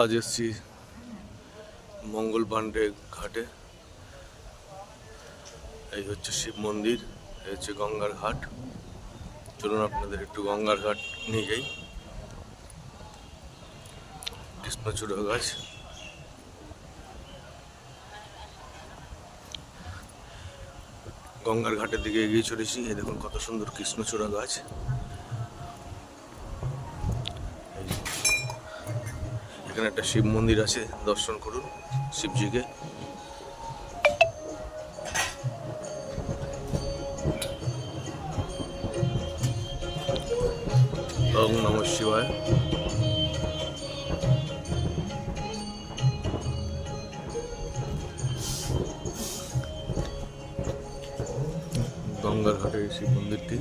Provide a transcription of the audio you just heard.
আজ এসছি মঙ্গল পাণ্ডে ঘাটে। এই হচ্ছে শিব মন্দির, এই হচ্ছে গঙ্গার ঘাট। চলুন আপনাদের একটু গঙ্গার ঘাট নিয়ে যাই। কৃষ্ণচূড়া গাছ, গঙ্গার ঘাটের দিকে এগিয়ে চলেছি। এই দেখুন কত সুন্দর কৃষ্ণচূড়া গাছ। এখানে একটা শিব মন্দির আছে, দর্শন করুন শিবজিকে। ওম নমঃ শিবায়। গঙ্গার ঘাটে এই শিব মন্দিরটি।